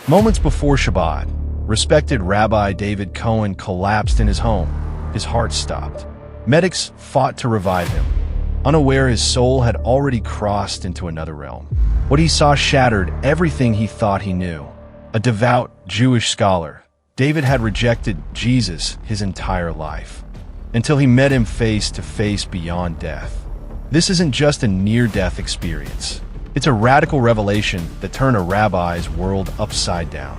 Moments before Shabbat, respected Rabbi David Cohen collapsed in his home. His heart stopped. Medics fought to revive him, unaware his soul had already crossed into another realm. What he saw shattered everything he thought he knew. A devout Jewish scholar, David had rejected Jesus his entire life, until he met him face to face beyond death. This isn't just a near-death experience. It's a radical revelation that turned a rabbi's world upside down.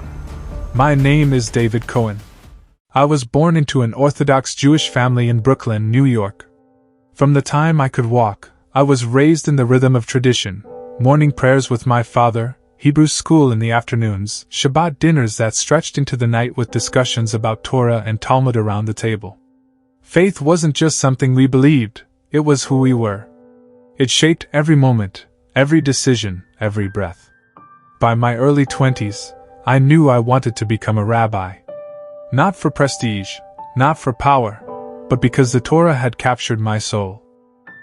My name is David Cohen. I was born into an Orthodox Jewish family in Brooklyn, New York. From the time I could walk, I was raised in the rhythm of tradition, morning prayers with my father, Hebrew school in the afternoons, Shabbat dinners that stretched into the night with discussions about Torah and Talmud around the table. Faith wasn't just something we believed, it was who we were. It shaped every moment, every decision, every breath. By my early 20s, I knew I wanted to become a rabbi. Not for prestige, not for power, but because the Torah had captured my soul.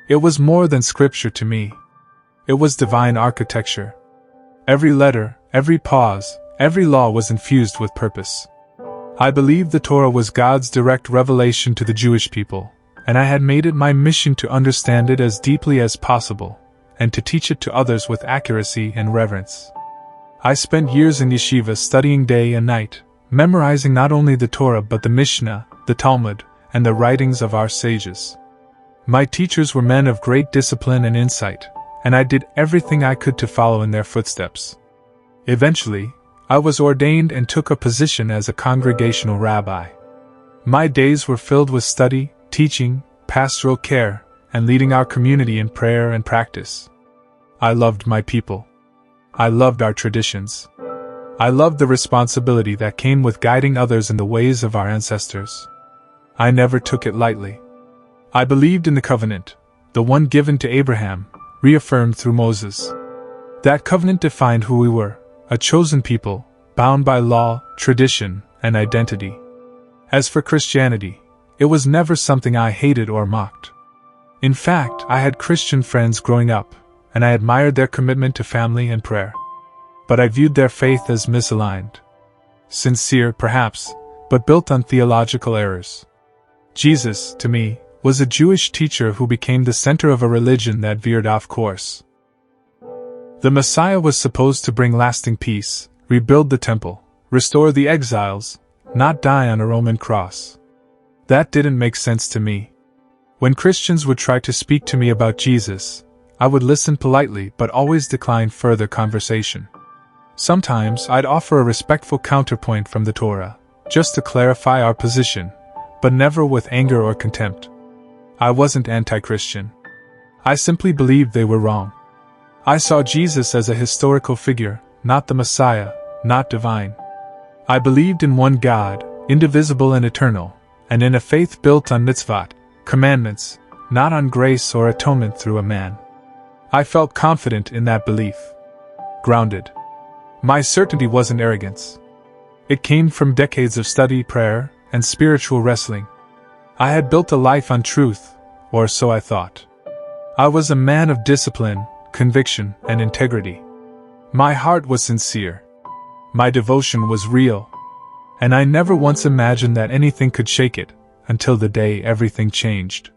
It was more than scripture to me. It was divine architecture. Every letter, every pause, every law was infused with purpose. I believed the Torah was God's direct revelation to the Jewish people, and I had made it my mission to understand it as deeply as possible, and to teach it to others with accuracy and reverence. I spent years in yeshiva studying day and night, memorizing not only the Torah but the Mishnah, the Talmud, and the writings of our sages. My teachers were men of great discipline and insight, and I did everything I could to follow in their footsteps. Eventually, I was ordained and took a position as a congregational rabbi. My days were filled with study, teaching, pastoral care, and leading our community in prayer and practice. I loved my people. I loved our traditions. I loved the responsibility that came with guiding others in the ways of our ancestors. I never took it lightly. I believed in the covenant, the one given to Abraham, reaffirmed through Moses. That covenant defined who we were, a chosen people, bound by law, tradition, and identity. As for Christianity, it was never something I hated or mocked. In fact, I had Christian friends growing up, and I admired their commitment to family and prayer. But I viewed their faith as misaligned. Sincere, perhaps, but built on theological errors. Jesus, to me, was a Jewish teacher who became the center of a religion that veered off course. The Messiah was supposed to bring lasting peace, rebuild the temple, restore the exiles, not die on a Roman cross. That didn't make sense to me. When Christians would try to speak to me about Jesus, I would listen politely but always decline further conversation. Sometimes I'd offer a respectful counterpoint from the Torah, just to clarify our position, but never with anger or contempt. I wasn't anti-Christian. I simply believed they were wrong. I saw Jesus as a historical figure, not the Messiah, not divine. I believed in one God, indivisible and eternal, and in a faith built on mitzvot, commandments, not on grace or atonement through a man. I felt confident in that belief. Grounded. My certainty wasn't arrogance. It came from decades of study, prayer, and spiritual wrestling. I had built a life on truth, or so I thought. I was a man of discipline, conviction, and integrity. My heart was sincere. My devotion was real. And I never once imagined that anything could shake it, until the day everything changed.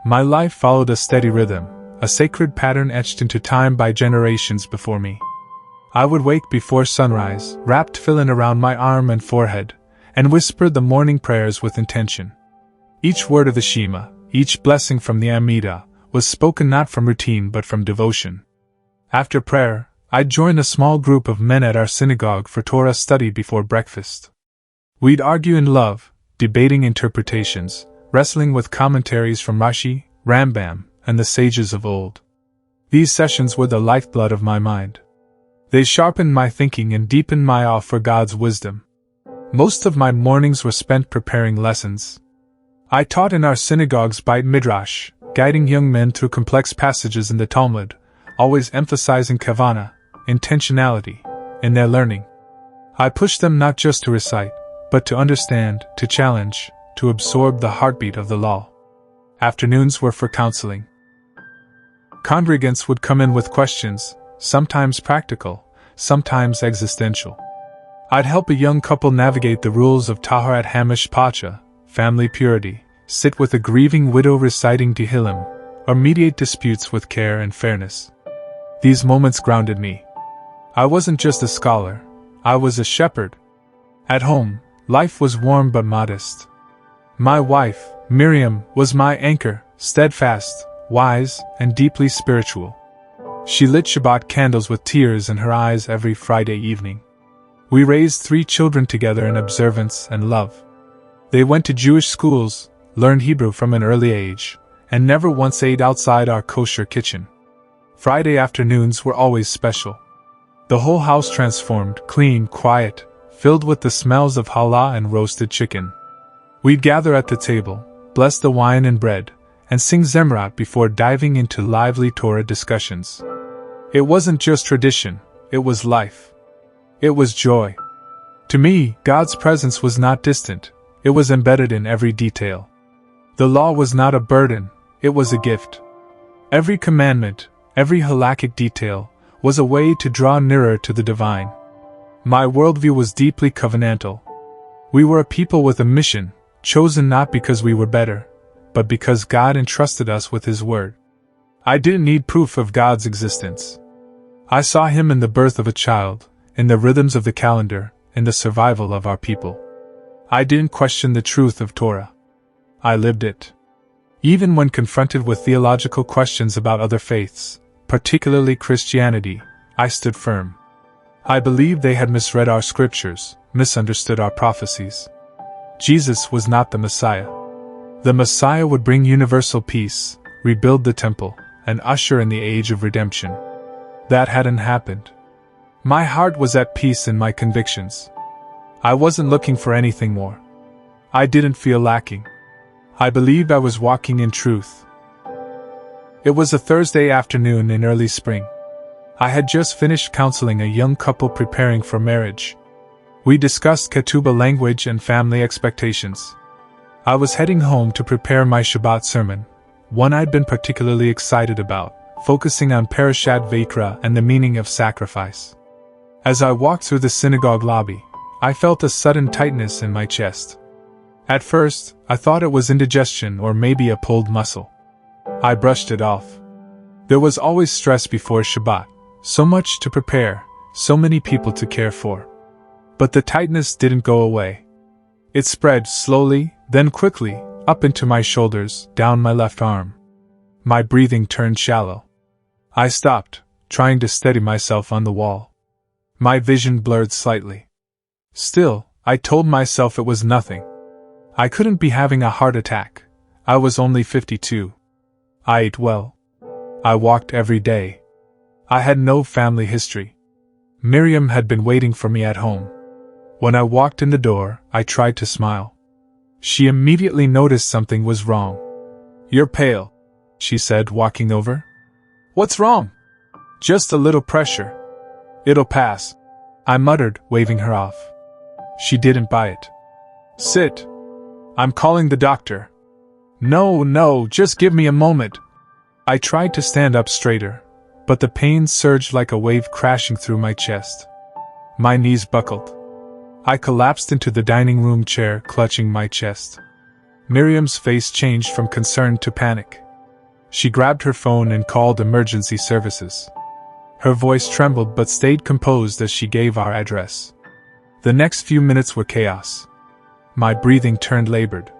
My life followed a steady rhythm, a sacred pattern etched into time by generations before me. I would wake before sunrise, wrap tefillin around my arm and forehead, and whisper the morning prayers with intention. Each word of the Shema, each blessing from the Amidah, was spoken not from routine but from devotion. After prayer, I'd join a small group of men at our synagogue for Torah study before breakfast. We'd argue in love, debating interpretations, wrestling with commentaries from Rashi, Rambam, and the sages of old. These sessions were the lifeblood of my mind. They sharpened my thinking and deepened my awe for God's wisdom. Most of my mornings were spent preparing lessons. I taught in our synagogue's Beit Midrash, guiding young men through complex passages in the Talmud, always emphasizing kavanah, intentionality, in their learning. I pushed them not just to recite, but to understand, to challenge, to absorb the heartbeat of the law. Afternoons were for counseling. Congregants would come in with questions, sometimes practical, sometimes existential. I'd help a young couple navigate the rules of Taharat Hamish Pacha, family purity, sit with a grieving widow reciting Tehillim, or mediate disputes with care and fairness. These moments grounded me. I wasn't just a scholar, I was a shepherd. At home, life was warm but modest. My wife, Miriam, was my anchor, steadfast, wise, and deeply spiritual. She lit Shabbat candles with tears in her eyes every Friday evening. We raised 3 children together in observance and love. They went to Jewish schools, learned Hebrew from an early age, and never once ate outside our kosher kitchen. Friday afternoons were always special. The whole house transformed, clean, quiet, filled with the smells of challah and roasted chicken. We'd gather at the table, bless the wine and bread, and sing Zemrat before diving into lively Torah discussions. It wasn't just tradition, it was life. It was joy. To me, God's presence was not distant, it was embedded in every detail. The law was not a burden, it was a gift. Every commandment, every halakhic detail, was a way to draw nearer to the divine. My worldview was deeply covenantal. We were a people with a mission, chosen not because we were better, but because God entrusted us with His word. I didn't need proof of God's existence. I saw Him in the birth of a child, in the rhythms of the calendar, in the survival of our people. I didn't question the truth of Torah. I lived it. Even when confronted with theological questions about other faiths, particularly Christianity, I stood firm. I believed they had misread our scriptures, misunderstood our prophecies. Jesus was not the Messiah. The Messiah would bring universal peace, rebuild the temple, and usher in the age of redemption. That hadn't happened. My heart was at peace in my convictions. I wasn't looking for anything more. I didn't feel lacking. I believed I was walking in truth. It was a Thursday afternoon in early spring. I had just finished counseling a young couple preparing for marriage. We discussed ketubah language and family expectations. I was heading home to prepare my Shabbat sermon, one I'd been particularly excited about, focusing on Parashat Vayikra and the meaning of sacrifice. As I walked through the synagogue lobby, I felt a sudden tightness in my chest. At first, I thought it was indigestion or maybe a pulled muscle. I brushed it off. There was always stress before Shabbat, so much to prepare, so many people to care for. But the tightness didn't go away. It spread slowly, then quickly, up into my shoulders, down my left arm. My breathing turned shallow. I stopped, trying to steady myself on the wall. My vision blurred slightly. Still, I told myself it was nothing. I couldn't be having a heart attack. I was only 52. I ate well. I walked every day. I had no family history. Miriam had been waiting for me at home. When I walked in the door, I tried to smile. She immediately noticed something was wrong. "You're pale," she said, walking over. "What's wrong?" "Just a little pressure." "It'll pass," I muttered, waving her off. She didn't buy it. "Sit. I'm calling the doctor." No, just give me a moment." I tried to stand up straighter, but the pain surged like a wave crashing through my chest. My knees buckled. I collapsed into the dining room chair, clutching my chest. Miriam's face changed from concern to panic. She grabbed her phone and called emergency services. Her voice trembled but stayed composed as she gave our address. The next few minutes were chaos. My breathing turned labored.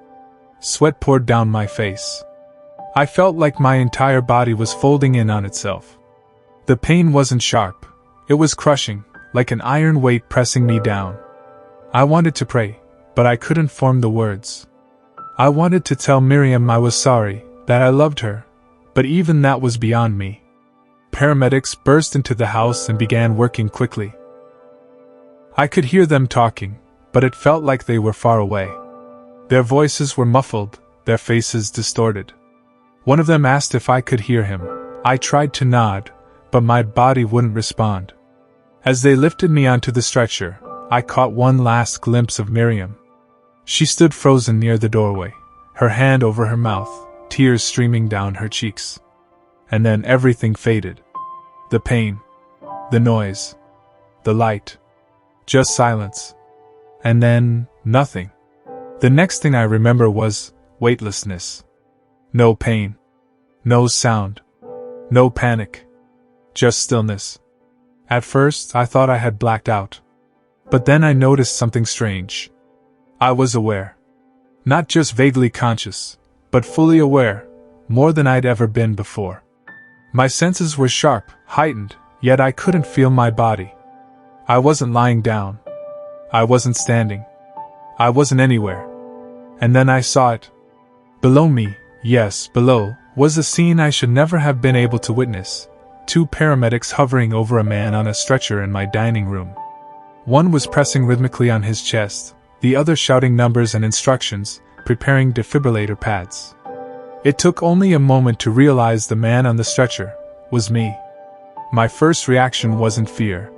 Sweat poured down my face. I felt like my entire body was folding in on itself. The pain wasn't sharp. It was crushing, like an iron weight pressing me down. I wanted to pray, but I couldn't form the words. I wanted to tell Miriam I was sorry, that I loved her, but even that was beyond me. Paramedics burst into the house and began working quickly. I could hear them talking, but it felt like they were far away. Their voices were muffled, their faces distorted. One of them asked if I could hear him. I tried to nod, but my body wouldn't respond. As they lifted me onto the stretcher, I caught one last glimpse of Miriam. She stood frozen near the doorway, her hand over her mouth, tears streaming down her cheeks. And then everything faded. The pain, the noise, the light. Just silence. And then, nothing. The next thing I remember was weightlessness. No pain. No sound. No panic. Just stillness. At first, I thought I had blacked out. But then I noticed something strange. I was aware. Not just vaguely conscious, but fully aware, more than I'd ever been before. My senses were sharp, heightened, yet I couldn't feel my body. I wasn't lying down. I wasn't standing. I wasn't anywhere. And then I saw it. Below me, yes, below, was a scene I should never have been able to witness. 2 paramedics hovering over a man on a stretcher in my dining room. One was pressing rhythmically on his chest, the other shouting numbers and instructions, preparing defibrillator pads. It took only a moment to realize the man on the stretcher was me. My first reaction wasn't fear.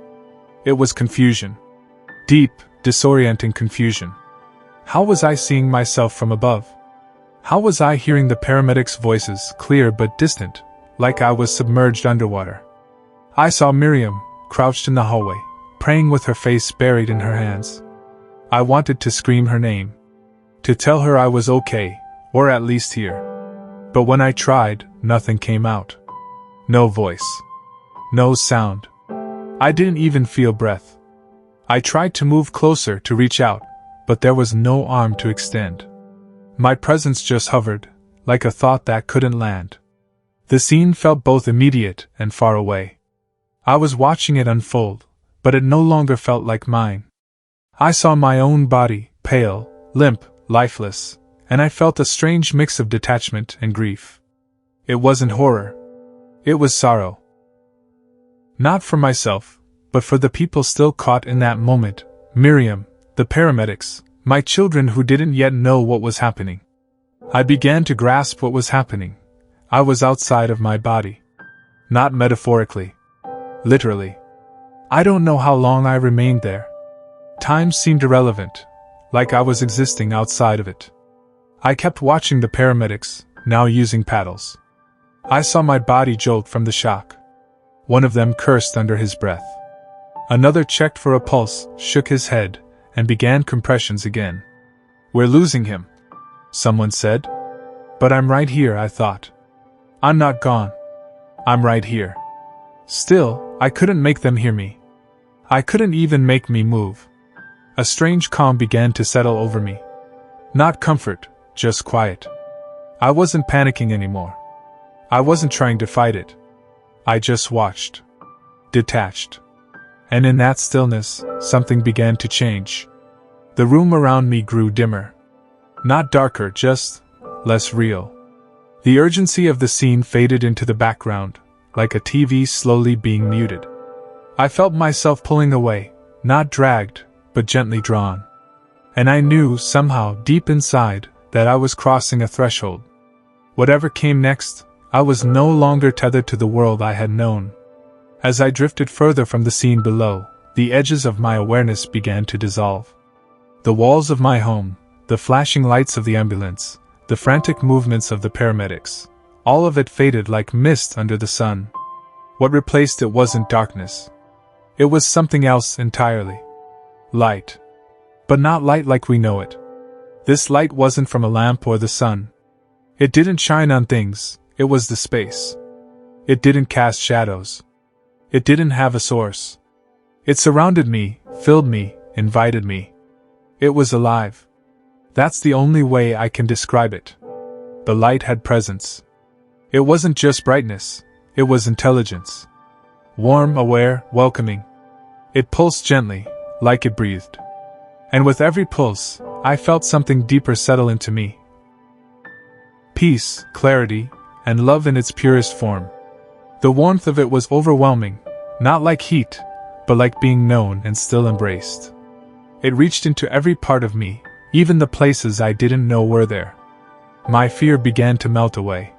It was confusion. Deep, disorienting confusion. How was I seeing myself from above? How was I hearing the paramedics' voices, clear but distant, like I was submerged underwater? I saw Miriam, crouched in the hallway, praying with her face buried in her hands. I wanted to scream her name. To tell her I was okay, or at least here. But when I tried, nothing came out. No voice. No sound. I didn't even feel breath. I tried to move closer to reach out, but there was no arm to extend. My presence just hovered, like a thought that couldn't land. The scene felt both immediate and far away. I was watching it unfold, but it no longer felt like mine. I saw my own body, pale, limp, lifeless, and I felt a strange mix of detachment and grief. It wasn't horror. It was sorrow. Not for myself, but for the people still caught in that moment, Miriam, the paramedics, my children who didn't yet know what was happening. I began to grasp what was happening. I was outside of my body. Not metaphorically. Literally. I don't know how long I remained there. Time seemed irrelevant, like I was existing outside of it. I kept watching the paramedics, now using paddles. I saw my body jolt from the shock. One of them cursed under his breath. Another checked for a pulse, shook his head, and began compressions again. "We're losing him," someone said. "But I'm right here," I thought. "I'm not gone. I'm right here." Still, I couldn't make them hear me. I couldn't even make me move. A strange calm began to settle over me. Not comfort, just quiet. I wasn't panicking anymore. I wasn't trying to fight it. I just watched. Detached. And in that stillness, something began to change. The room around me grew dimmer. Not darker, just less real. The urgency of the scene faded into the background, like a TV slowly being muted. I felt myself pulling away, not dragged, but gently drawn. And I knew, somehow, deep inside, that I was crossing a threshold. Whatever came next, I was no longer tethered to the world I had known. As I drifted further from the scene below, the edges of my awareness began to dissolve. The walls of my home, the flashing lights of the ambulance, the frantic movements of the paramedics, all of it faded like mist under the sun. What replaced it wasn't darkness. It was something else entirely. Light. But not light like we know it. This light wasn't from a lamp or the sun. It didn't shine on things, it was the space. It didn't cast shadows. It didn't have a source. It surrounded me, filled me, invited me. It was alive. That's the only way I can describe it. The light had presence. It wasn't just brightness, it was intelligence. Warm, aware, welcoming. It pulsed gently, like it breathed. And with every pulse, I felt something deeper settle into me. Peace, clarity, and love in its purest form. The warmth of it was overwhelming, not like heat, but like being known and still embraced. It reached into every part of me, even the places I didn't know were there. My fear began to melt away.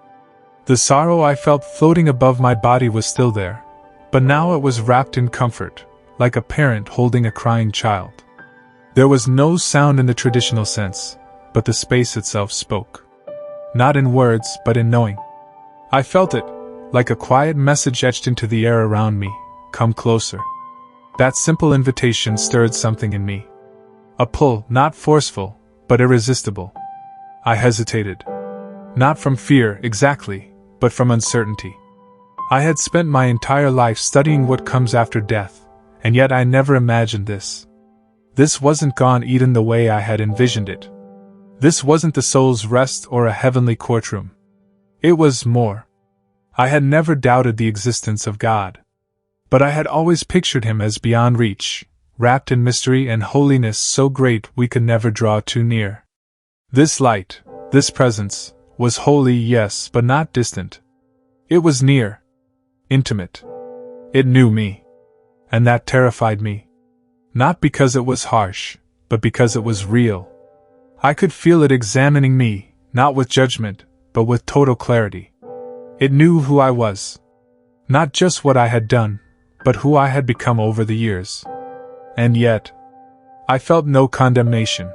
The sorrow I felt floating above my body was still there, but now it was wrapped in comfort, like a parent holding a crying child. There was no sound in the traditional sense, but the space itself spoke. Not in words, but in knowing. I felt it, like a quiet message etched into the air around me, "Come closer." That simple invitation stirred something in me. A pull, not forceful, but irresistible. I hesitated. Not from fear, exactly, but from uncertainty. I had spent my entire life studying what comes after death, and yet I never imagined this. This wasn't Gan Eden the way I had envisioned it. This wasn't the soul's rest or a heavenly courtroom. It was more. I had never doubted the existence of God. But I had always pictured him as beyond reach, wrapped in mystery and holiness so great we could never draw too near. This light, this presence, was holy, yes, but not distant. It was near. Intimate. It knew me. And that terrified me. Not because it was harsh, but because it was real. I could feel it examining me, not with judgment, but with total clarity. It knew who I was. Not just what I had done, but who I had become over the years. And yet, I felt no condemnation.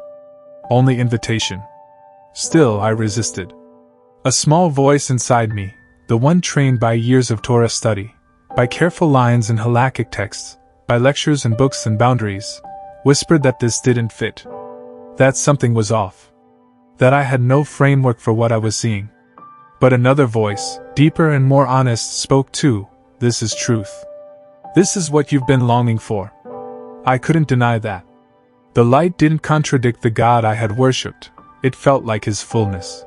Only invitation. Still, I resisted. A small voice inside me, the one trained by years of Torah study, by careful lines in halakhic texts, by lectures and books and boundaries, whispered that this didn't fit. That something was off. That I had no framework for what I was seeing. But another voice, deeper and more honest, spoke too. This is truth. This is what you've been longing for. I couldn't deny that. The light didn't contradict the God I had worshipped. It felt like his fullness.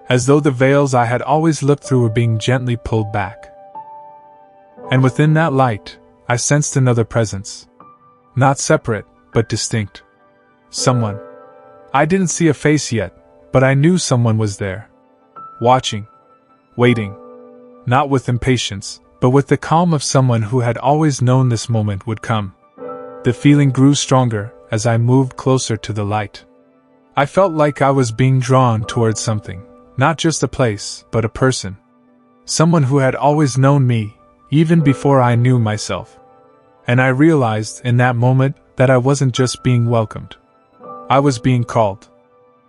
As though the veils I had always looked through were being gently pulled back. And within that light, I sensed another presence. Not separate, but distinct. Someone. I didn't see a face yet, but I knew someone was there. Watching. Waiting. Not with impatience, but with the calm of someone who had always known this moment would come. The feeling grew stronger as I moved closer to the light. I felt like I was being drawn towards something, not just a place, but a person. Someone who had always known me, even before I knew myself. And I realized in that moment that I wasn't just being welcomed. I was being called.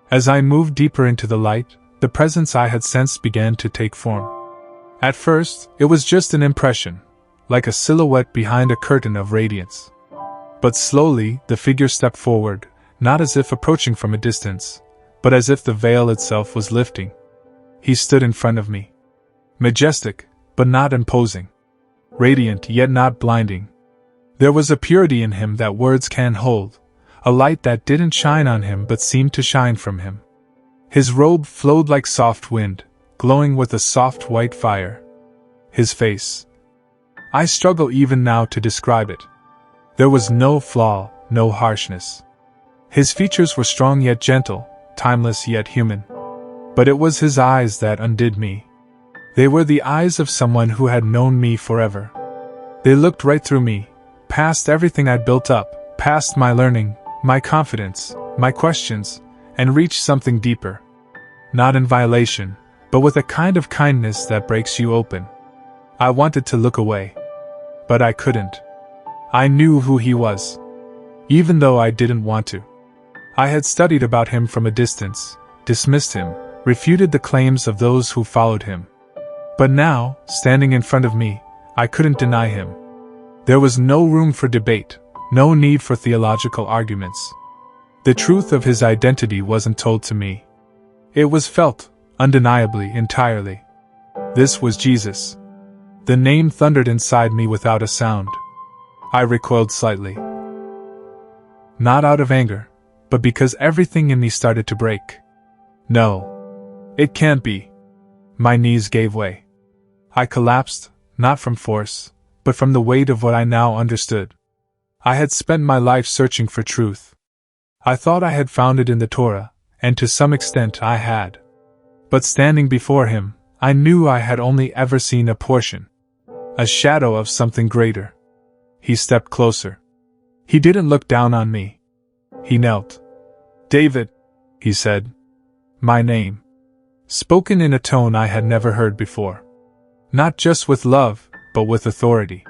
As I moved deeper into the light, the presence I had sensed began to take form. At first, it was just an impression, like a silhouette behind a curtain of radiance. But slowly, the figure stepped forward, not as if approaching from a distance, but as if the veil itself was lifting. He stood in front of me. Majestic, but not imposing. Radiant, yet not blinding. There was a purity in him that words can't hold, a light that didn't shine on him but seemed to shine from him. His robe flowed like soft wind, glowing with a soft white fire. His face. I struggle even now to describe it. There was no flaw, no harshness. His features were strong yet gentle, timeless yet human. But it was his eyes that undid me. They were the eyes of someone who had known me forever. They looked right through me, past everything I'd built up, past my learning, my confidence, my questions, and reached something deeper. Not in violation, but with a kind of kindness that breaks you open. I wanted to look away. But I couldn't. I knew who he was. Even though I didn't want to. I had studied about him from a distance, dismissed him, refuted the claims of those who followed him. But now, standing in front of me, I couldn't deny him. There was no room for debate, no need for theological arguments. The truth of his identity wasn't told to me. It was felt, undeniably, entirely. This was Jesus. The name thundered inside me without a sound. I recoiled slightly. Not out of anger, but because everything in me started to break. No. It can't be. My knees gave way. I collapsed, not from force, but from the weight of what I now understood. I had spent my life searching for truth. I thought I had found it in the Torah, and to some extent I had. But standing before him, I knew I had only ever seen a portion. A shadow of something greater. He stepped closer. He didn't look down on me. He knelt. "David," he said. My name. Spoken in a tone I had never heard before. Not just with love, but with authority.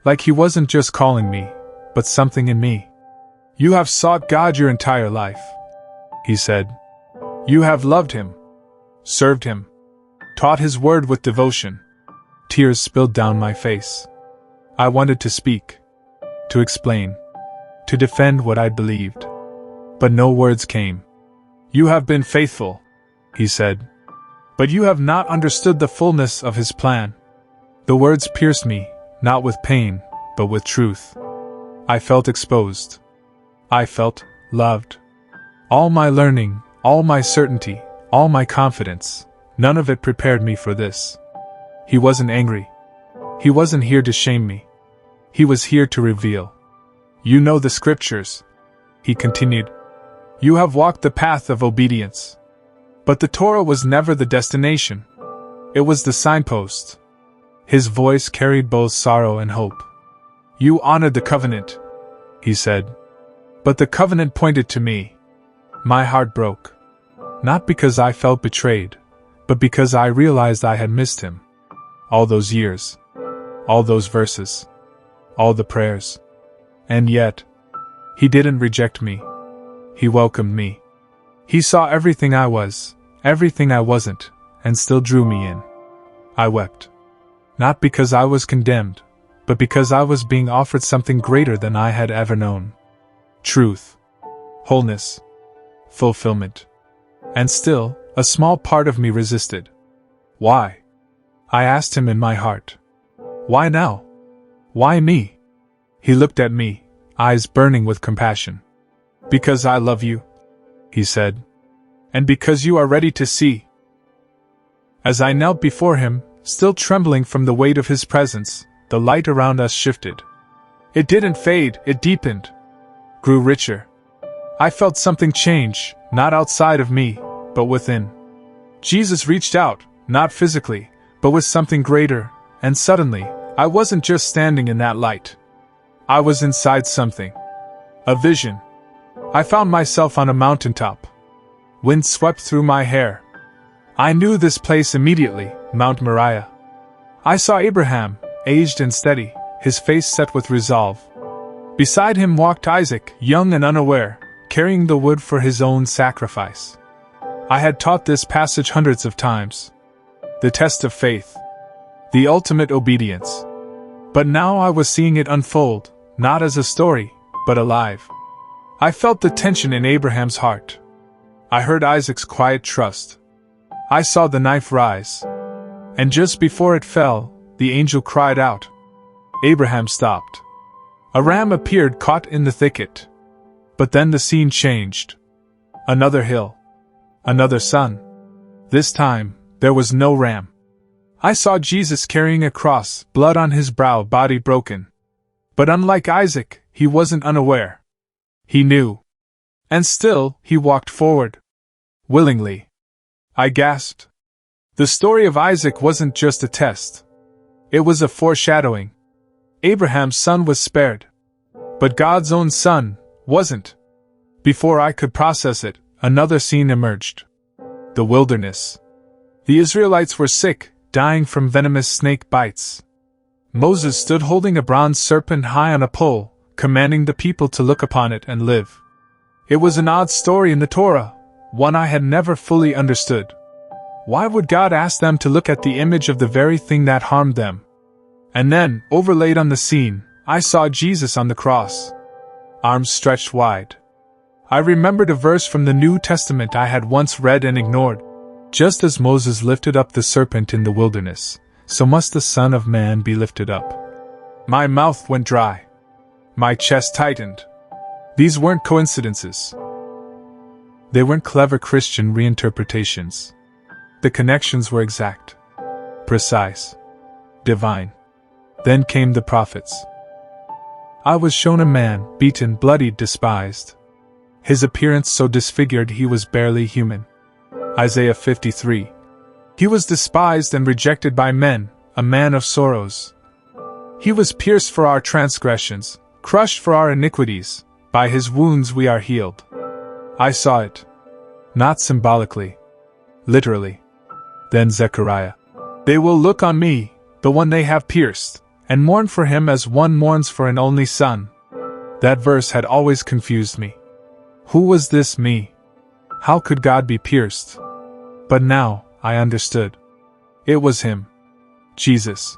Like he wasn't just calling me, but something in me. "You have sought God your entire life," he said. "You have loved him, served him, taught his word with devotion." Tears spilled down my face. I wanted to speak. to explain, to defend what I'd believed. But no words came. "You have been faithful," he said. "But you have not understood the fullness of his plan." The words pierced me, not with pain, but with truth. I felt exposed. I felt loved. All my learning, all my certainty, all my confidence, none of it prepared me for this. He wasn't angry. He wasn't here to shame me. He was here to reveal. "You know the scriptures," he continued. "You have walked the path of obedience. But the Torah was never the destination. It was the signpost." His voice carried both sorrow and hope. "You honored the covenant," he said. "But the covenant pointed to me." My heart broke. Not because I felt betrayed, but because I realized I had missed him. All those years. All those verses. All the prayers. And yet, he didn't reject me. He welcomed me. He saw everything I was, everything I wasn't, and still drew me in. I wept. Not because I was condemned, but because I was being offered something greater than I had ever known. Truth. Wholeness. Fulfillment. And still, a small part of me resisted. Why? I asked him in my heart. Why now? Why me? He looked at me, eyes burning with compassion. "Because I love you," he said. "And because you are ready to see." As I knelt before him, still trembling from the weight of his presence, the light around us shifted. It didn't fade, it deepened, grew richer. I felt something change, not outside of me, but within. Jesus reached out, not physically, but with something greater, and suddenly, I wasn't just standing in that light. I was inside something. A vision. I found myself on a mountaintop. Wind swept through my hair. I knew this place immediately, Mount Moriah. I saw Abraham, aged and steady, his face set with resolve. Beside him walked Isaac, young and unaware, carrying the wood for his own sacrifice. I had taught this passage hundreds of times. The test of faith. The ultimate obedience. But now I was seeing it unfold, not as a story, but alive. I felt the tension in Abraham's heart. I heard Isaac's quiet trust. I saw the knife rise. And just before it fell, the angel cried out. Abraham stopped. A ram appeared caught in the thicket. But then the scene changed. Another hill. Another sun. This time, there was no ram. I saw Jesus carrying a cross, blood on his brow, body broken. But unlike Isaac, he wasn't unaware. He knew. And still, he walked forward. Willingly. I gasped. The story of Isaac wasn't just a test. It was a foreshadowing. Abraham's son was spared. But God's own son wasn't. Before I could process it, another scene emerged. The wilderness. The Israelites were sick, dying from venomous snake bites. Moses stood holding a bronze serpent high on a pole, commanding the people to look upon it and live. It was an odd story in the Torah, one I had never fully understood. Why would God ask them to look at the image of the very thing that harmed them? And then, overlaid on the scene, I saw Jesus on the cross. Arms stretched wide. I remembered a verse from the New Testament I had once read and ignored. Just as Moses lifted up the serpent in the wilderness, so must the Son of Man be lifted up. My mouth went dry. My chest tightened. These weren't coincidences. They weren't clever Christian reinterpretations. The connections were exact, precise, divine. Then came the prophets. I was shown a man, beaten, bloodied, despised. His appearance so disfigured he was barely human. Isaiah 53. He was despised and rejected by men, a man of sorrows. He was pierced for our transgressions, crushed for our iniquities. By his wounds we are healed. I saw it. Not symbolically. Literally. Then Zechariah. They will look on me, the one they have pierced, and mourn for him as one mourns for an only son. That verse had always confused me. Who was this me? How could God be pierced? But now, I understood. It was him. Jesus.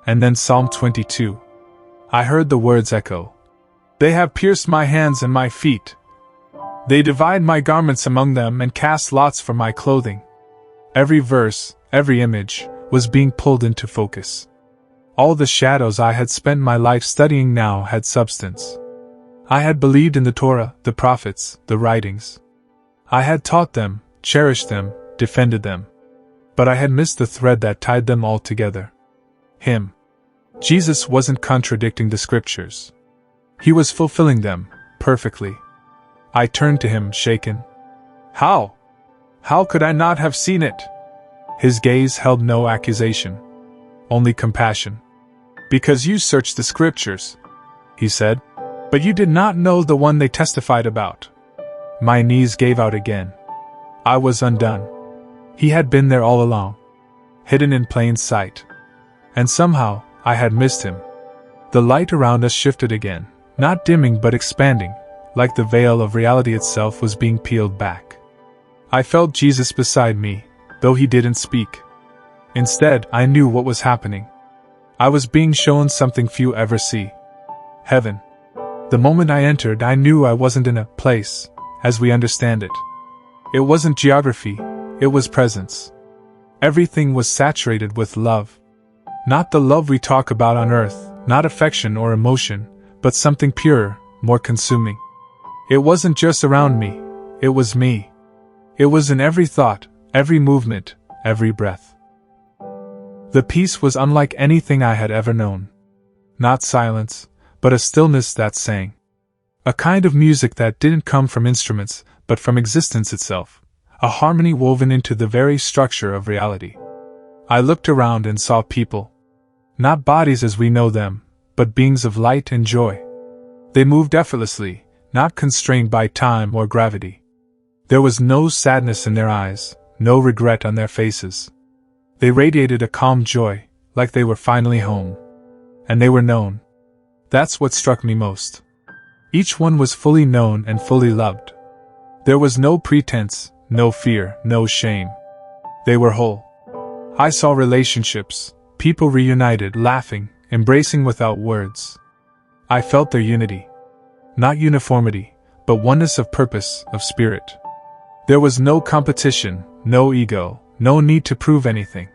And then Psalm 22. I heard the words echo, They have pierced my hands and my feet. They divide my garments among them and cast lots for my clothing. Every verse, every image, was being pulled into focus. All the shadows I had spent my life studying now had substance. I had believed in the Torah, the prophets, the writings. I had taught them, cherished them, defended them. But I had missed the thread that tied them all together. Him. Jesus wasn't contradicting the scriptures. He was fulfilling them, perfectly. I turned to him, shaken. How? How could I not have seen it? His gaze held no accusation, only compassion. Because you searched the scriptures, he said, but you did not know the one they testified about. My knees gave out again. I was undone. He had been there all along, hidden in plain sight. And somehow, I had missed him. The light around us shifted again, not dimming but expanding, like the veil of reality itself was being peeled back. I felt Jesus beside me, though he didn't speak. Instead, I knew what was happening. I was being shown something few ever see. Heaven. The moment I entered, I knew I wasn't in a place, as we understand it. It wasn't geography, it was presence. Everything was saturated with love. Not the love we talk about on earth, not affection or emotion, but something purer, more consuming. It wasn't just around me, it was me. It was in every thought, every movement, every breath. The peace was unlike anything I had ever known. Not silence, but a stillness that sang. A kind of music that didn't come from instruments, but from existence itself. A harmony woven into the very structure of reality. I looked around and saw people. Not bodies as we know them, but beings of light and joy. They moved effortlessly, not constrained by time or gravity. There was no sadness in their eyes, no regret on their faces. They radiated a calm joy, like they were finally home. And they were known. That's what struck me most. Each one was fully known and fully loved. There was no pretense, no fear, no shame. They were whole. I saw relationships, people reunited, laughing, embracing without words. I felt their unity. Not uniformity, but oneness of purpose, of spirit. There was no competition, no ego, no need to prove anything.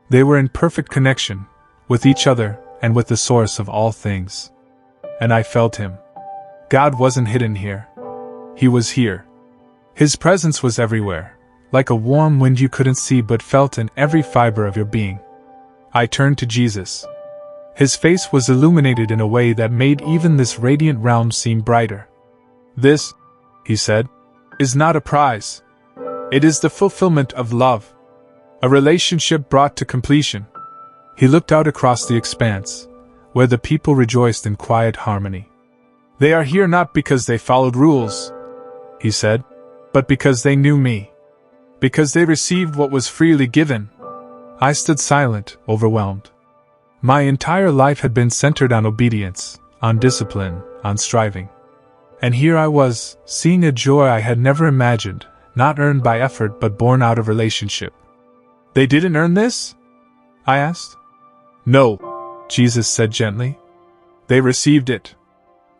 They were in perfect connection, with each other and with the source of all things. And I felt him. God wasn't hidden here. He was here. His presence was everywhere, like a warm wind you couldn't see but felt in every fiber of your being. I turned to Jesus. His face was illuminated in a way that made even this radiant realm seem brighter. This, he said, is not a prize. It is the fulfillment of love. A relationship brought to completion. He looked out across the expanse, where the people rejoiced in quiet harmony. They are here not because they followed rules, he said, but because they knew me. Because they received what was freely given. I stood silent, overwhelmed. My entire life had been centered on obedience, on discipline, on striving. And here I was, seeing a joy I had never imagined, not earned by effort but born out of relationship. They didn't earn this? I asked. No, Jesus said gently. They received it.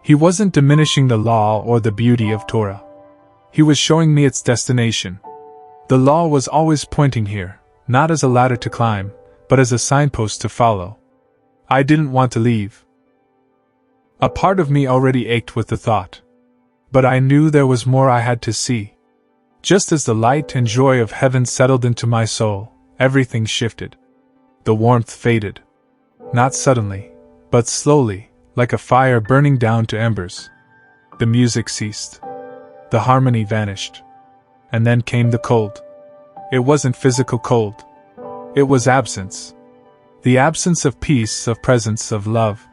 He wasn't diminishing the law or the beauty of Torah. He was showing me its destination. The law was always pointing here, not as a ladder to climb, but as a signpost to follow. I didn't want to leave. A part of me already ached with the thought. But I knew there was more I had to see. Just as the light and joy of heaven settled into my soul, everything shifted. The warmth faded. Not suddenly, but slowly, like a fire burning down to embers. The music ceased. The harmony vanished. And then came the cold. It wasn't physical cold. It was absence. The absence of peace, of presence, of love.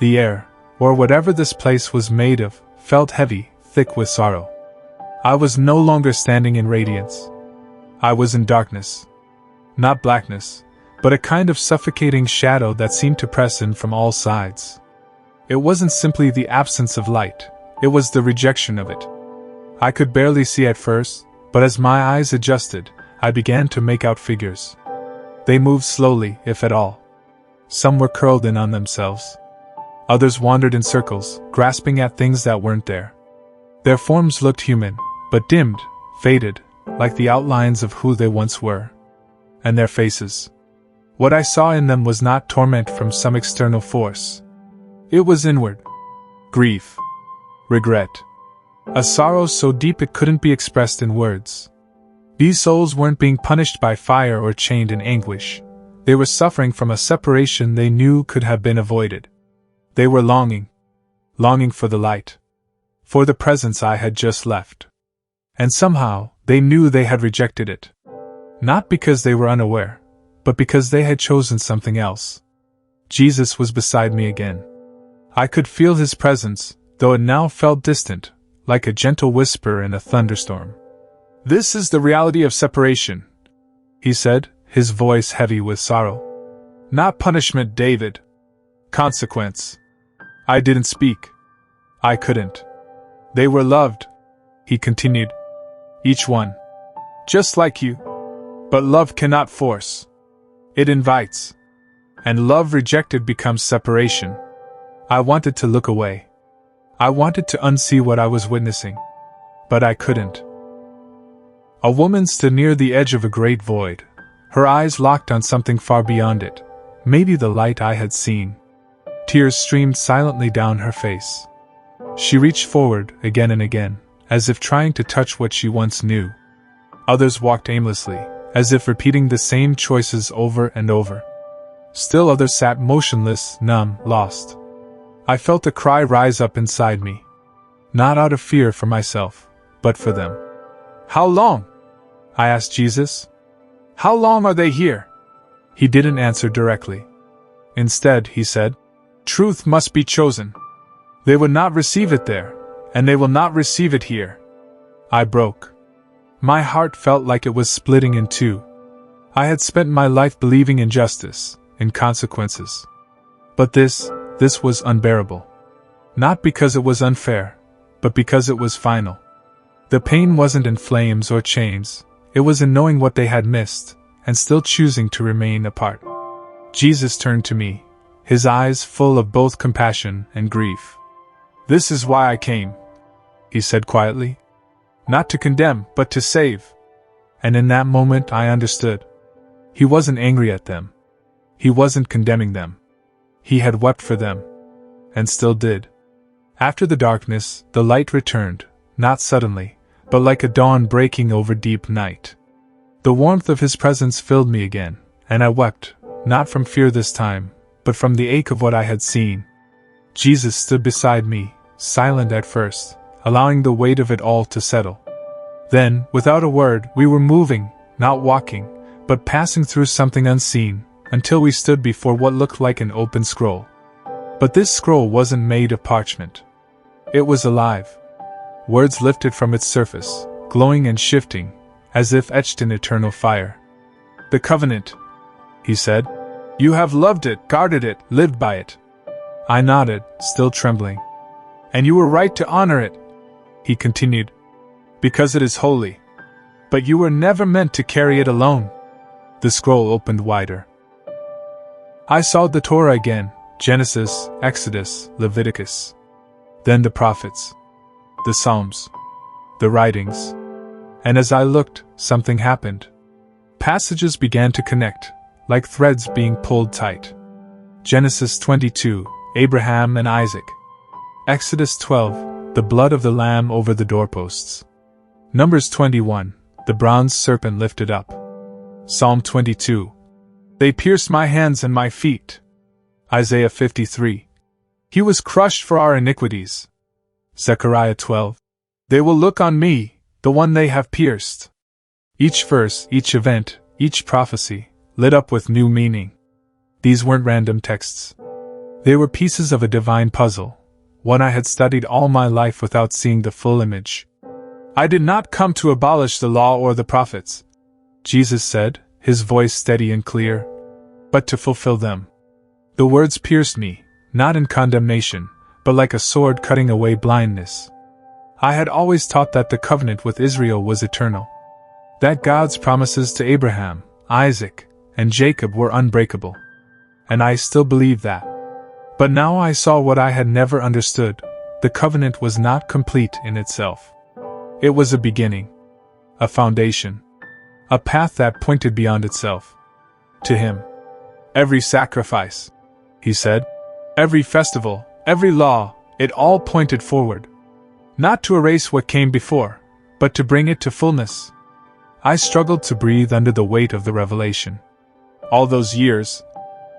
The air, or whatever this place was made of, felt heavy, thick with sorrow. I was no longer standing in radiance. I was in darkness. Not blackness, but a kind of suffocating shadow that seemed to press in from all sides. It wasn't simply the absence of light, it was the rejection of it. I could barely see at first, but as my eyes adjusted, I began to make out figures. They moved slowly, if at all. Some were curled in on themselves. Others wandered in circles, grasping at things that weren't there. Their forms looked human, but dimmed, faded, like the outlines of who they once were. And their faces. What I saw in them was not torment from some external force. It was inward. Grief. Regret. A sorrow so deep it couldn't be expressed in words. These souls weren't being punished by fire or chained in anguish. They were suffering from a separation they knew could have been avoided. They were longing for the light, for the presence I had just left. And somehow, they knew they had rejected it. Not because they were unaware, but because they had chosen something else. Jesus was beside me again. I could feel his presence, though it now felt distant, like a gentle whisper in a thunderstorm. "This is the reality of separation," he said, his voice heavy with sorrow. "Not punishment, David. Consequence." I didn't speak. I couldn't. "They were loved," he continued. "Each one. Just like you. But love cannot force. It invites. And love rejected becomes separation." I wanted to look away. I wanted to unsee what I was witnessing. But I couldn't. A woman stood near the edge of a great void, her eyes locked on something far beyond it, maybe the light I had seen. Tears streamed silently down her face. She reached forward again and again, as if trying to touch what she once knew. Others walked aimlessly, as if repeating the same choices over and over. Still others sat motionless, numb, lost. I felt a cry rise up inside me. Not out of fear for myself, but for them. "How long?" I asked Jesus. "How long are they here?" He didn't answer directly. Instead, he said, "Truth must be chosen. They would not receive it there, and they will not receive it here." I broke. My heart felt like it was splitting in two. I had spent my life believing in justice, in consequences. But this was unbearable. Not because it was unfair, but because it was final. The pain wasn't in flames or chains, it was in knowing what they had missed, and still choosing to remain apart. Jesus turned to me, his eyes full of both compassion and grief. "This is why I came," he said quietly. "Not to condemn, but to save." And in that moment I understood. He wasn't angry at them. He wasn't condemning them. He had wept for them. And still did. After the darkness, the light returned, not suddenly, but like a dawn breaking over deep night. The warmth of his presence filled me again, and I wept, not from fear this time, but from the ache of what I had seen. Jesus stood beside me, silent at first, allowing the weight of it all to settle. Then, without a word, we were moving, not walking, but passing through something unseen, until we stood before what looked like an open scroll. But this scroll wasn't made of parchment. It was alive. Words lifted from its surface, glowing and shifting, as if etched in eternal fire. "The covenant," he said. "You have loved it, guarded it, lived by it." I nodded, still trembling. "And you were right to honor it," he continued, "because it is holy. But you were never meant to carry it alone." The scroll opened wider. I saw the Torah again, Genesis, Exodus, Leviticus. Then the prophets. The Psalms. The writings. And as I looked, something happened. Passages began to connect, like threads being pulled tight. Genesis 22, Abraham and Isaac. Exodus 12, the blood of the lamb over the doorposts. Numbers 21, the bronze serpent lifted up. Psalm 22, they pierced my hands and my feet. Isaiah 53, he was crushed for our iniquities. Zechariah 12, they will look on me, the one they have pierced. Each verse, each event, each prophecy, lit up with new meaning. These weren't random texts. They were pieces of a divine puzzle, one I had studied all my life without seeing the full image. "I did not come to abolish the law or the prophets," Jesus said, his voice steady and clear, "but to fulfill them." The words pierced me, not in condemnation, but like a sword cutting away blindness. I had always taught that the covenant with Israel was eternal. That God's promises to Abraham, Isaac, and Jacob were unbreakable. And I still believe that. But now I saw what I had never understood. The covenant was not complete in itself. It was a beginning, a foundation, a path that pointed beyond itself. To him, every sacrifice, he said, every festival, every law, it all pointed forward. Not to erase what came before, but to bring it to fullness. I struggled to breathe under the weight of the revelation. All those years,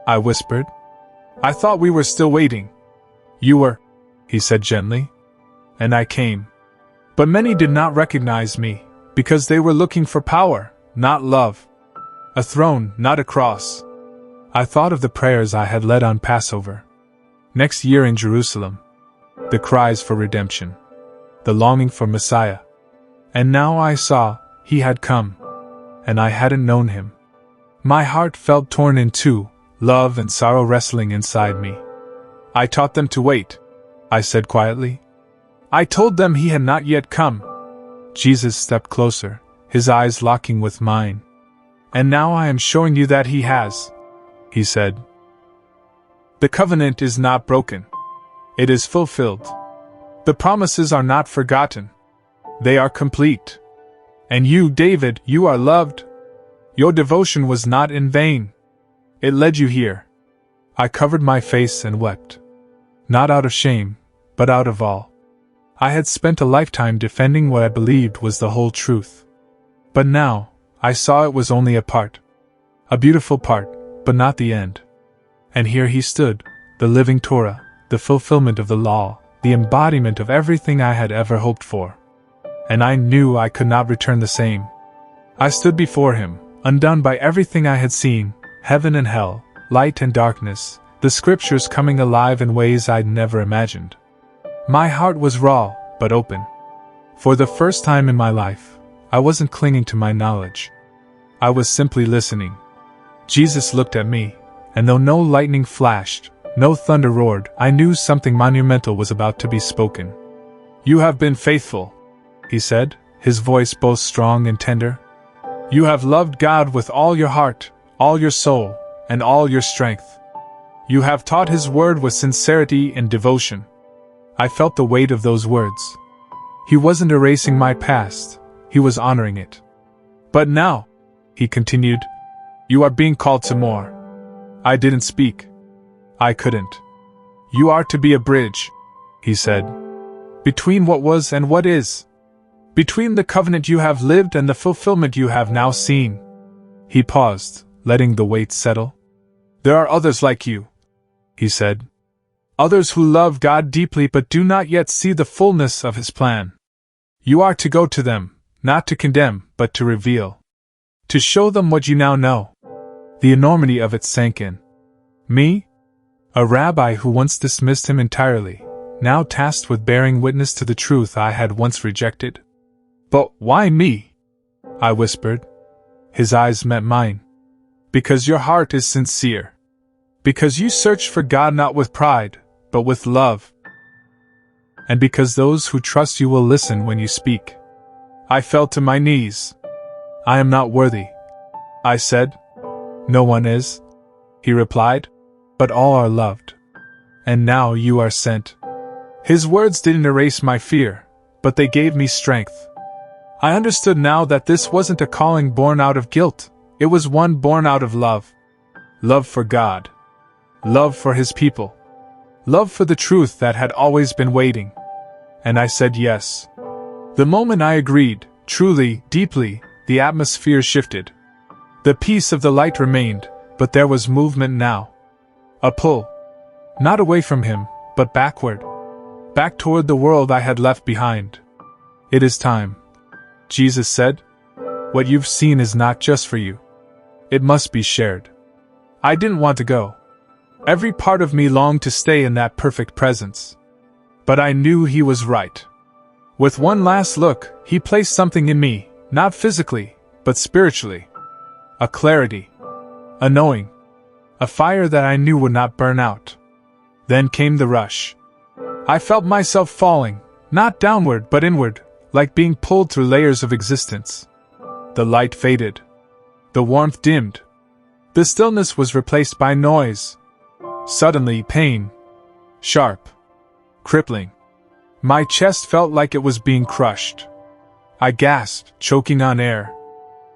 I whispered. I thought we were still waiting. You were, he said gently. And I came. But many did not recognize me, because they were looking for power, not love. A throne, not a cross. I thought of the prayers I had led on Passover. Next year in Jerusalem. The cries for redemption. The longing for Messiah. And now I saw, he had come. And I hadn't known him. My heart felt torn in two, love and sorrow wrestling inside me. I taught them to wait, I said quietly. I told them he had not yet come. Jesus stepped closer, his eyes locking with mine. And now I am showing you that he has, he said. The covenant is not broken. It is fulfilled. The promises are not forgotten. They are complete. And you, David, you are loved. Your devotion was not in vain. It led you here. I covered my face and wept. Not out of shame, but out of awe. I had spent a lifetime defending what I believed was the whole truth. But now, I saw it was only a part. A beautiful part, but not the end. And here he stood, the living Torah, the fulfillment of the law, the embodiment of everything I had ever hoped for. And I knew I could not return the same. I stood before him, undone by everything I had seen, heaven and hell, light and darkness, the scriptures coming alive in ways I'd never imagined. My heart was raw, but open. For the first time in my life, I wasn't clinging to my knowledge. I was simply listening. Jesus looked at me, and though no lightning flashed, no thunder roared, I knew something monumental was about to be spoken. You have been faithful, he said, his voice both strong and tender. You have loved God with all your heart, all your soul, and all your strength. You have taught his word with sincerity and devotion. I felt the weight of those words. He wasn't erasing my past, he was honoring it. But now, he continued, you are being called to more. I didn't speak. I couldn't. You are to be a bridge, he said, between what was and what is. Between the covenant you have lived and the fulfillment you have now seen. He paused, letting the weight settle. There are others like you, he said. Others who love God deeply but do not yet see the fullness of his plan. You are to go to them, not to condemn, but to reveal. To show them what you now know. The enormity of it sank in. Me? A rabbi who once dismissed him entirely, now tasked with bearing witness to the truth I had once rejected. But why me? I whispered. His eyes met mine. Because your heart is sincere. Because you search for God not with pride, but with love. And because those who trust you will listen when you speak. I fell to my knees. I am not worthy, I said. No one is, he replied, but all are loved. And now you are sent. His words didn't erase my fear, but they gave me strength. I understood now that this wasn't a calling born out of guilt, it was one born out of love. Love for God. Love for his people. Love for the truth that had always been waiting. And I said yes. The moment I agreed, truly, deeply, the atmosphere shifted. The peace of the light remained, but there was movement now. A pull. Not away from him, but backward. Back toward the world I had left behind. It is time, Jesus said. What you've seen is not just for you. It must be shared. I didn't want to go. Every part of me longed to stay in that perfect presence. But I knew he was right. With one last look, he placed something in me, not physically, but spiritually. A clarity. A knowing. A fire that I knew would not burn out. Then came the rush. I felt myself falling, not downward but inward, like being pulled through layers of existence. The light faded. The warmth dimmed. The stillness was replaced by noise. Suddenly, pain. Sharp. Crippling. My chest felt like it was being crushed. I gasped, choking on air.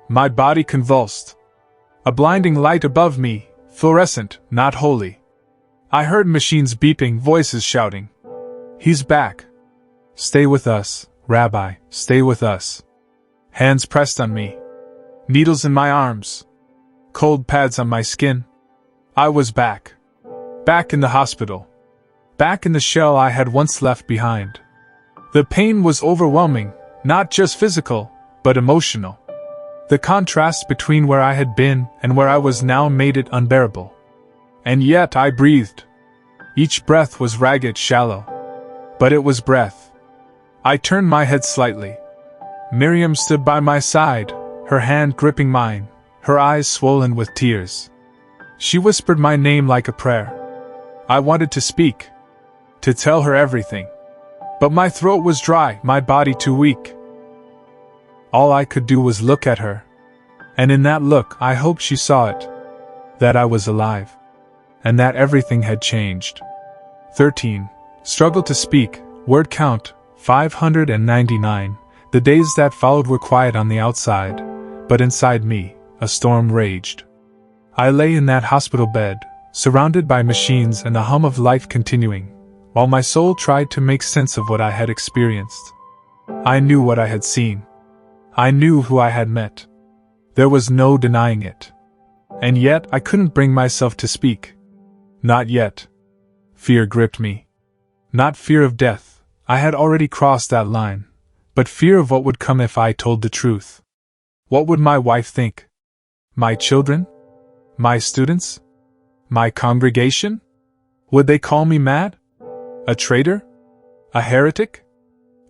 My body convulsed. A blinding light above me, fluorescent, not holy. I heard machines beeping, voices shouting. He's back. Stay with us, Rabbi, stay with us. Hands pressed on me. Needles in my arms. Cold pads on my skin. I was back. Back in the hospital. Back in the shell I had once left behind. The pain was overwhelming, not just physical, but emotional. The contrast between where I had been and where I was now made it unbearable. And yet I breathed. Each breath was ragged, shallow. But it was breath. I turned my head slightly. Miriam stood by my side, her hand gripping mine, her eyes swollen with tears. She whispered my name like a prayer. I wanted to speak, to tell her everything. But my throat was dry, my body too weak. All I could do was look at her. And in that look, I hoped she saw it. That I was alive. And that everything had changed. 13. Struggled to speak, word count, 599. The days that followed were quiet on the outside, but inside me, a storm raged. I lay in that hospital bed, surrounded by machines and the hum of life continuing, while my soul tried to make sense of what I had experienced. I knew what I had seen. I knew who I had met. There was no denying it. And yet I couldn't bring myself to speak. Not yet. Fear gripped me. Not fear of death, I had already crossed that line, but fear of what would come if I told the truth. What would my wife think? My children? My students? My congregation? Would they call me mad? A traitor? A heretic?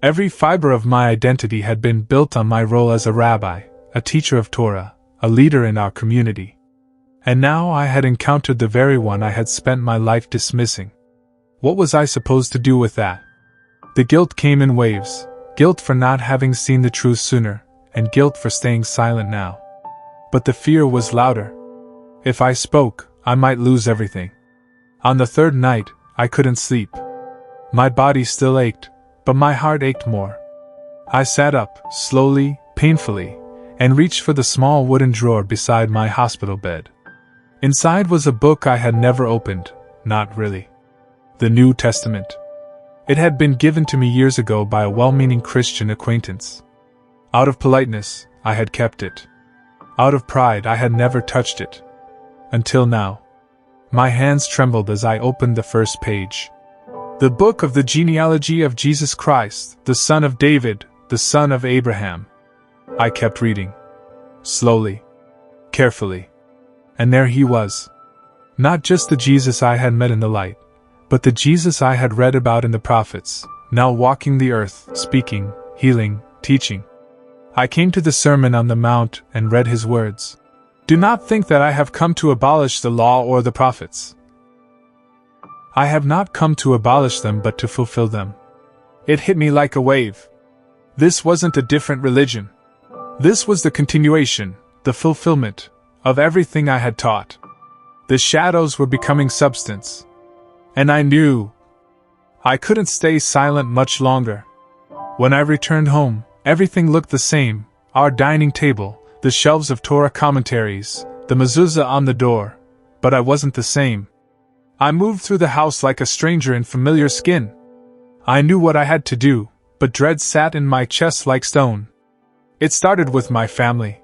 Every fiber of my identity had been built on my role as a rabbi, a teacher of Torah, a leader in our community. And now I had encountered the very one I had spent my life dismissing. What was I supposed to do with that? The guilt came in waves, guilt for not having seen the truth sooner, and guilt for staying silent now. But the fear was louder. If I spoke, I might lose everything. On the third night, I couldn't sleep. My body still ached, but my heart ached more. I sat up, slowly, painfully, and reached for the small wooden drawer beside my hospital bed. Inside was a book I had never opened, not really. The New Testament. It had been given to me years ago by a well-meaning Christian acquaintance. Out of politeness, I had kept it. Out of pride, I had never touched it. Until now. My hands trembled as I opened the first page. The book of the genealogy of Jesus Christ, the son of David, the son of Abraham. I kept reading. Slowly. Carefully. And there he was. Not just the Jesus I had met in the light, but the Jesus I had read about in the prophets, now walking the earth, speaking, healing, teaching. I came to the Sermon on the Mount and read his words. Do not think that I have come to abolish the law or the prophets. I have not come to abolish them but to fulfill them. It hit me like a wave. This wasn't a different religion. This was the continuation, the fulfillment, of everything I had taught. The shadows were becoming substance. And I knew I couldn't stay silent much longer. When I returned home, everything looked the same, our dining table, the shelves of Torah commentaries, the mezuzah on the door, but I wasn't the same. I moved through the house like a stranger in familiar skin. I knew what I had to do, but dread sat in my chest like stone. It started with my family.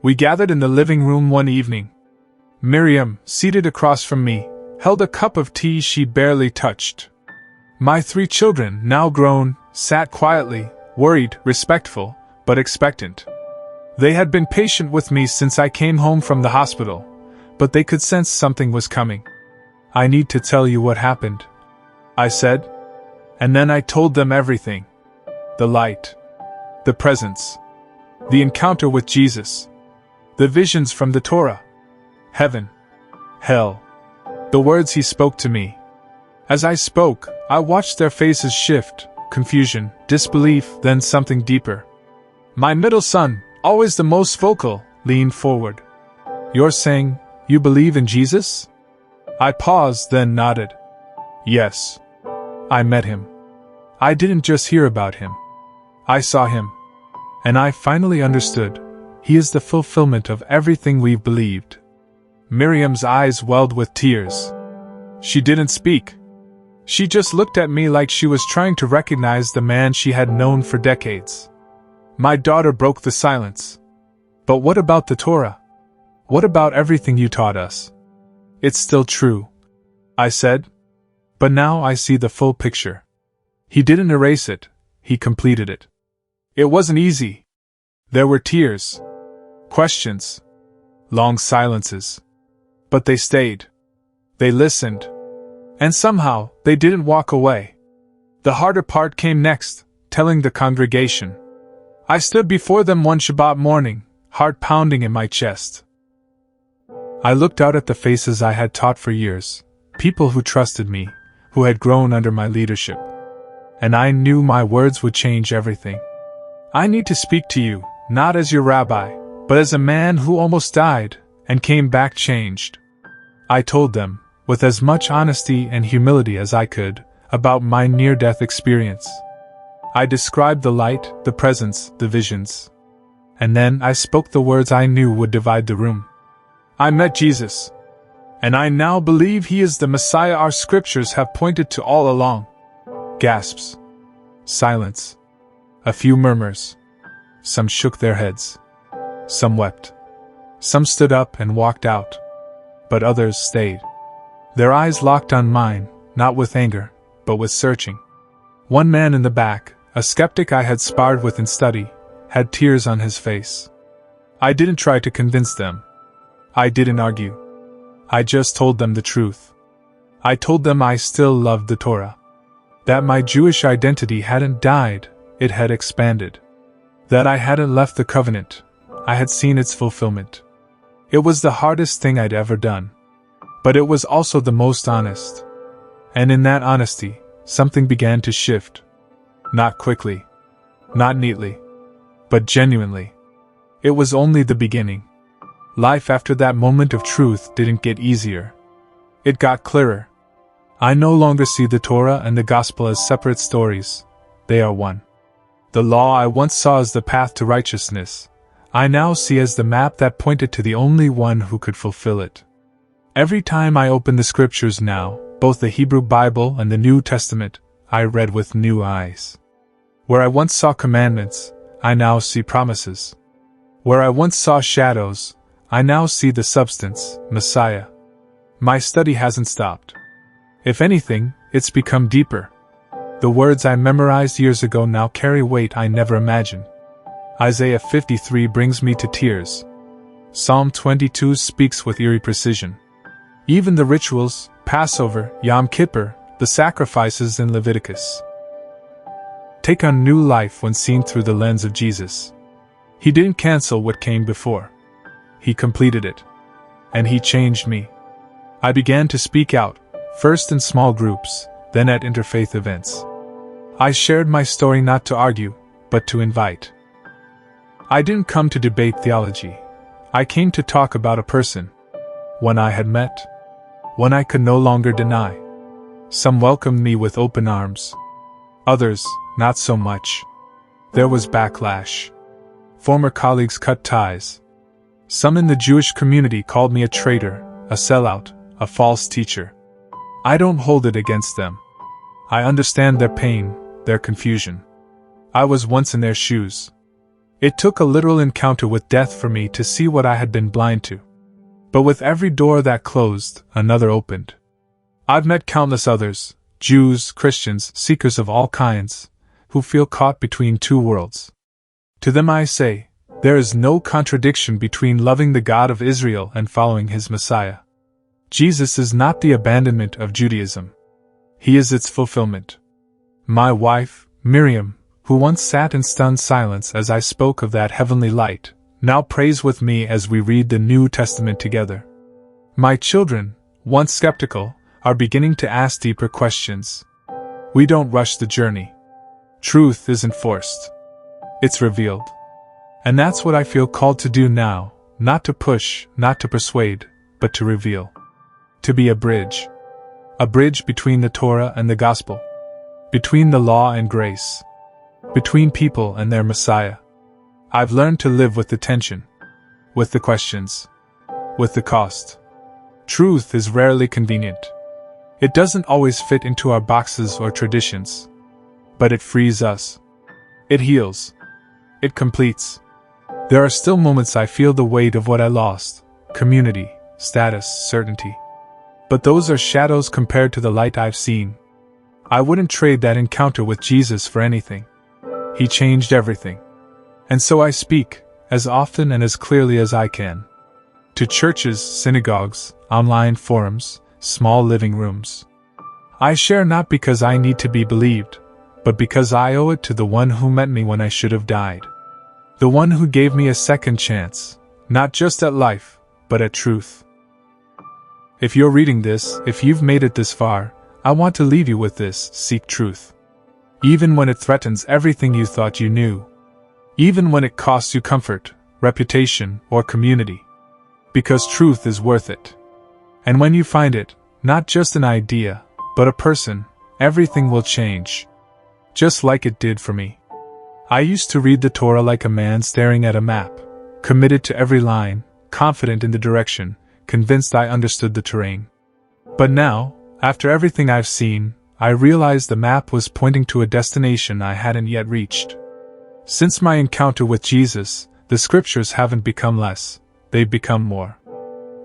We gathered in the living room one evening. Miriam, seated across from me, held a cup of tea she barely touched. My 3 children, now grown, sat quietly, worried, respectful, but expectant. They had been patient with me since I came home from the hospital, but they could sense something was coming. I need to tell you what happened, I said. And then I told them everything. The light. The presence. The encounter with Jesus. The visions from the Torah. Heaven. Hell. The words he spoke to me. As I spoke, I watched their faces shift, confusion, disbelief, then something deeper. My middle son, always the most vocal, leaned forward. You're saying, you believe in Jesus? I paused, then nodded. Yes. I met him. I didn't just hear about him. I saw him. And I finally understood. He is the fulfillment of everything we've believed. Miriam's eyes welled with tears. She didn't speak. She just looked at me like she was trying to recognize the man she had known for decades. My daughter broke the silence. But what about the Torah? What about everything you taught us? It's still true, I said. But now I see the full picture. He didn't erase it, he completed it. It wasn't easy. There were tears, questions, long silences. But they stayed. They listened. And somehow, they didn't walk away. The harder part came next, telling the congregation. I stood before them one Shabbat morning, heart pounding in my chest. I looked out at the faces I had taught for years, people who trusted me, who had grown under my leadership. And I knew my words would change everything. I need to speak to you, not as your rabbi, but as a man who almost died, and came back changed. I told them, with as much honesty and humility as I could, about my near-death experience. I described the light, the presence, the visions. And then I spoke the words I knew would divide the room. I met Jesus. And I now believe he is the Messiah our scriptures have pointed to all along. Gasps. Silence. A few murmurs. Some shook their heads. Some wept. Some stood up and walked out. But others stayed. Their eyes locked on mine, not with anger, but with searching. One man in the back, a skeptic I had sparred with in study, had tears on his face. I didn't try to convince them. I didn't argue. I just told them the truth. I told them I still loved the Torah. That my Jewish identity hadn't died, it had expanded. That I hadn't left the covenant, I had seen its fulfillment. It was the hardest thing I'd ever done. But it was also the most honest. And in that honesty, something began to shift. Not quickly. Not neatly. But genuinely. It was only the beginning. Life after that moment of truth didn't get easier. It got clearer. I no longer see the Torah and the Gospel as separate stories. They are one. The law I once saw as the path to righteousness, I now see as the map that pointed to the only one who could fulfill it. Every time I open the scriptures now, both the Hebrew Bible and the New Testament, I read with new eyes. Where I once saw commandments, I now see promises. Where I once saw shadows, I now see the substance, Messiah. My study hasn't stopped. If anything, it's become deeper. The words I memorized years ago now carry weight I never imagined. Isaiah 53 brings me to tears. Psalm 22 speaks with eerie precision. Even the rituals, Passover, Yom Kippur, the sacrifices in Leviticus, take on new life when seen through the lens of Jesus. He didn't cancel what came before. He completed it. And he changed me. I began to speak out, first in small groups, then at interfaith events. I shared my story not to argue, but to invite. I didn't come to debate theology. I came to talk about a person. One I had met. One I could no longer deny. Some welcomed me with open arms. Others, not so much. There was backlash. Former colleagues cut ties. Some in the Jewish community called me a traitor, a sellout, a false teacher. I don't hold it against them. I understand their pain, their confusion. I was once in their shoes. It took a literal encounter with death for me to see what I had been blind to. But with every door that closed, another opened. I've met countless others, Jews, Christians, seekers of all kinds, who feel caught between two worlds. To them I say, there is no contradiction between loving the God of Israel and following his Messiah. Jesus is not the abandonment of Judaism. He is its fulfillment. My wife, Miriam, who once sat in stunned silence as I spoke of that heavenly light, now prays with me as we read the New Testament together. My children, once skeptical, are beginning to ask deeper questions. We don't rush the journey. Truth isn't forced. It's revealed. And that's what I feel called to do now, not to push, not to persuade, but to reveal. To be a bridge. A bridge between the Torah and the Gospel. Between the law and grace. Between people and their Messiah. I've learned to live with the tension. With the questions. With the cost. Truth is rarely convenient. It doesn't always fit into our boxes or traditions. But it frees us. It heals. It completes. There are still moments I feel the weight of what I lost. Community, status, certainty. But those are shadows compared to the light I've seen. I wouldn't trade that encounter with Jesus for anything. He changed everything. And so I speak, as often and as clearly as I can. To churches, synagogues, online forums, small living rooms. I share not because I need to be believed, but because I owe it to the one who met me when I should have died. The one who gave me a second chance, not just at life, but at truth. If you're reading this, if you've made it this far, I want to leave you with this: seek truth. Even when it threatens everything you thought you knew. Even when it costs you comfort, reputation, or community. Because truth is worth it. And when you find it, not just an idea, but a person, everything will change. Just like it did for me. I used to read the Torah like a man staring at a map, committed to every line, confident in the direction, convinced I understood the terrain. But now, after everything I've seen, I realized the map was pointing to a destination I hadn't yet reached. Since my encounter with Jesus, the scriptures haven't become less, they've become more.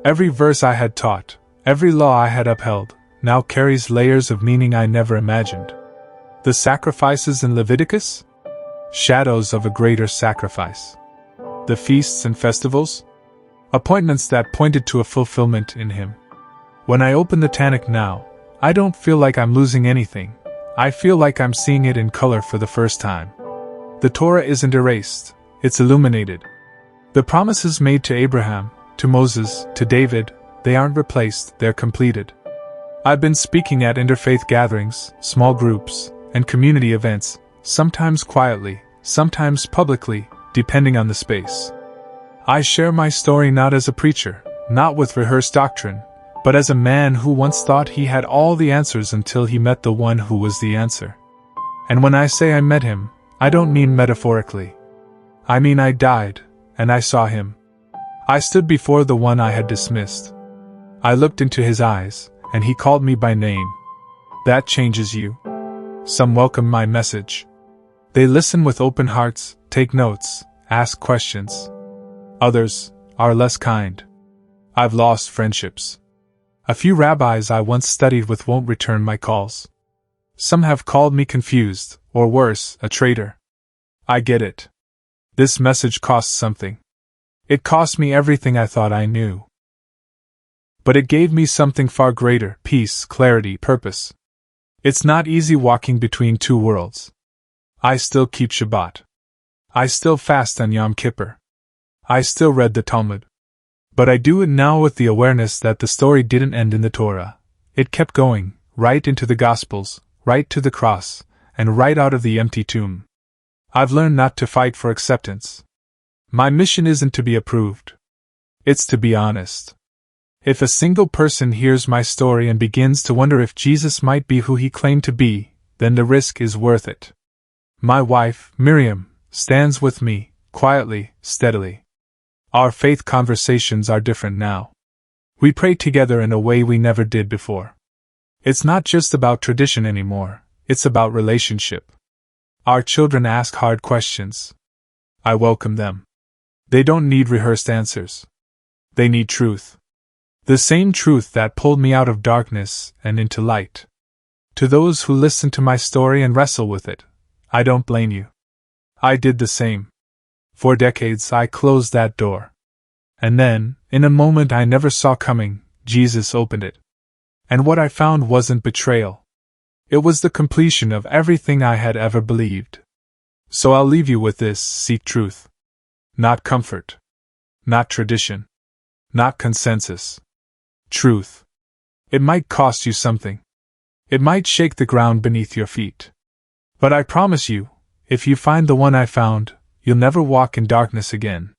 Every verse I had taught, every law I had upheld, now carries layers of meaning I never imagined. The sacrifices in Leviticus? Shadows of a greater sacrifice. The feasts and festivals? Appointments that pointed to a fulfillment in Him. When I open the Tanakh now, I don't feel like I'm losing anything. I feel like I'm seeing it in color for the first time. The Torah isn't erased, it's illuminated. The promises made to Abraham, to Moses, to David, they aren't replaced, they're completed. I've been speaking at interfaith gatherings, small groups, and community events, sometimes quietly, sometimes publicly, depending on the space. I share my story not as a preacher, not with rehearsed doctrine, but as a man who once thought he had all the answers until he met the one who was the answer. And when I say I met him, I don't mean metaphorically. I mean I died, and I saw him. I stood before the one I had dismissed. I looked into his eyes, and he called me by name. That changes you. Some welcome my message. They listen with open hearts, take notes, ask questions. Others are less kind. I've lost friendships. A few rabbis I once studied with won't return my calls. Some have called me confused, or worse, a traitor. I get it. This message costs something. It cost me everything I thought I knew. But it gave me something far greater: peace, clarity, purpose. It's not easy walking between two worlds. I still keep Shabbat. I still fast on Yom Kippur. I still read the Talmud. But I do it now with the awareness that the story didn't end in the Torah. It kept going, right into the Gospels, right to the cross, and right out of the empty tomb. I've learned not to fight for acceptance. My mission isn't to be approved. It's to be honest. If a single person hears my story and begins to wonder if Jesus might be who he claimed to be, then the risk is worth it. My wife, Miriam, stands with me, quietly, steadily. Our faith conversations are different now. We pray together in a way we never did before. It's not just about tradition anymore, it's about relationship. Our children ask hard questions. I welcome them. They don't need rehearsed answers. They need truth. The same truth that pulled me out of darkness and into light. To those who listen to my story and wrestle with it, I don't blame you. I did the same. For decades I closed that door. And then, in a moment I never saw coming, Jesus opened it. And what I found wasn't betrayal. It was the completion of everything I had ever believed. So I'll leave you with this: seek truth. Not comfort. Not tradition. Not consensus. Truth. It might cost you something. It might shake the ground beneath your feet. But I promise you, if you find the one I found, you'll never walk in darkness again.